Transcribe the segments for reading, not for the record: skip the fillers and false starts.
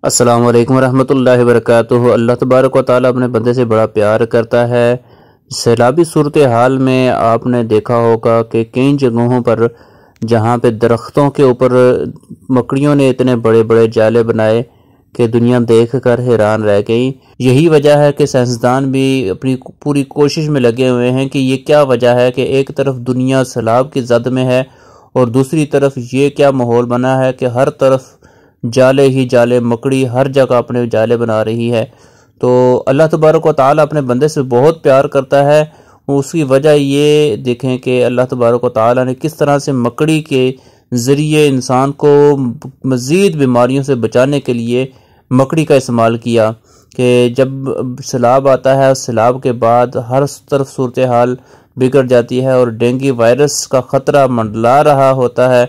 السلام علیکم ورحمۃ اللہ وبرکاتہ۔ اللہ تبارک و تعالیٰ اپنے بندے سے بڑا پیار کرتا ہے۔ سیلابی صورتحال میں آپ نے دیکھا ہوگا کہ کئی جگہوں پر جہاں پہ درختوں کے اوپر مکڑیوں نے اتنے بڑے بڑے جالے بنائے کہ دنیا دیکھ کر حیران رہ گئی۔ یہی وجہ ہے کہ سائنسدان بھی اپنی پوری کوشش میں لگے ہوئے ہیں کہ یہ کیا وجہ ہے کہ ایک طرف دنیا سیلاب کی زد میں ہے اور دوسری طرف یہ کیا ماحول بنا ہے کہ ہر طرف جالے ہی جالے، مکڑی ہر جگہ اپنے جالے بنا رہی ہے۔ تو اللہ تبارک و تعالیٰ اپنے بندے سے بہت پیار کرتا ہے۔ اس کی وجہ یہ دیکھیں کہ اللہ تبارک و تعالیٰ نے کس طرح سے مکڑی کے ذریعے انسان کو مزید بیماریوں سے بچانے کے لیے مکڑی کا استعمال کیا کہ جب سیلاب آتا ہے، سیلاب کے بعد ہر طرف صورتحال بگڑ جاتی ہے اور ڈینگی وائرس کا خطرہ منڈلا رہا ہوتا ہے،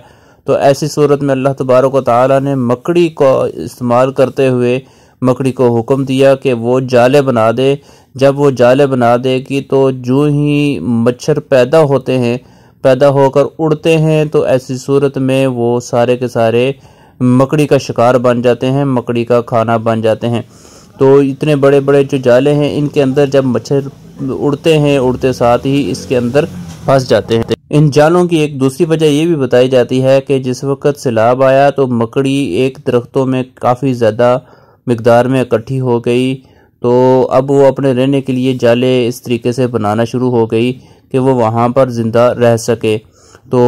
تو ایسی صورت میں اللہ تبارک و تعالیٰ نے مکڑی کو استعمال کرتے ہوئے مکڑی کو حکم دیا کہ وہ جالے بنا دے۔ جب وہ جالے بنا دے گی تو جو ہی مچھر پیدا ہوتے ہیں، پیدا ہو کر اڑتے ہیں، تو ایسی صورت میں وہ سارے کے سارے مکڑی کا شکار بن جاتے ہیں، مکڑی کا کھانا بن جاتے ہیں۔ تو اتنے بڑے بڑے جو جالے ہیں، ان کے اندر جب مچھر اڑتے ہیں، اڑتے ساتھ ہی اس کے اندر پھنس جاتے ہیں۔ ان جالوں کی ایک دوسری وجہ یہ بھی بتائی جاتی ہے کہ جس وقت سیلاب آیا تو مکڑی ایک درختوں میں کافی زیادہ مقدار میں اکٹھی ہو گئی، تو اب وہ اپنے رہنے کے لیے جالے اس طریقے سے بنانا شروع ہو گئی کہ وہ وہاں پر زندہ رہ سکے۔ تو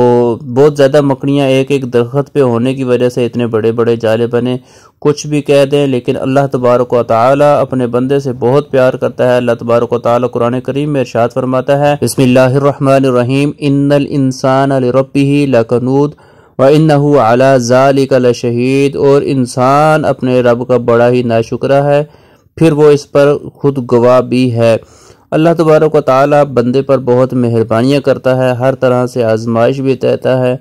بہت زیادہ مکڑیاں ایک ایک درخت پہ ہونے کی وجہ سے اتنے بڑے بڑے جالے بنے۔ کچھ بھی کہہ دیں، لیکن اللہ تبارک و تعالیٰ اپنے بندے سے بہت پیار کرتا ہے۔ اللہ تبارک و تعالیٰ قرآن کریم میں ارشاد فرماتا ہے، بسم اللہ الرحمن الرحیم، ان الانسان لربہ لکنود وانہ علی ذلک لشہید، اور انسان اپنے رب کا بڑا ہی ناشکرہ ہے، پھر وہ اس پر خود گواہ بھی ہے۔ اللہ تبارک و تعالیٰ بندے پر بہت مہربانیاں کرتا ہے، ہر طرح سے آزمائش بھی دیتا ہے،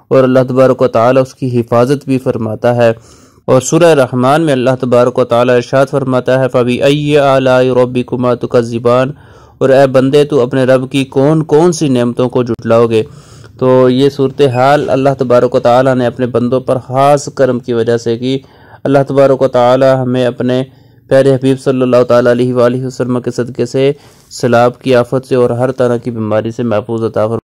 اور اللہ تبارک و تعالیٰ اس کی حفاظت بھی فرماتا ہے۔ اور سورہ رحمان میں اللہ تبارک و تعالیٰ ارشاد فرماتا ہے، فَبِأَيِّ آلَاءِ رَبِّكُمَا تُكَذِّبَانِ، اور اے بندے تو اپنے رب کی کون کون سی نعمتوں کو جھٹلاؤ گے۔ تو یہ صورتحال اللہ تبارک و تعالیٰ نے اپنے بندوں پر خاص کرم کی وجہ سے کی۔ اللہ تبارک و تعالیٰ ہمیں اپنے پیارے حبیب صلی اللہ تعالیٰ علیہ وآلہ وسلم کے صدقے سے سیلاب کی آفت سے اور ہر طرح کی بیماری سے محفوظ عطا فرمائے۔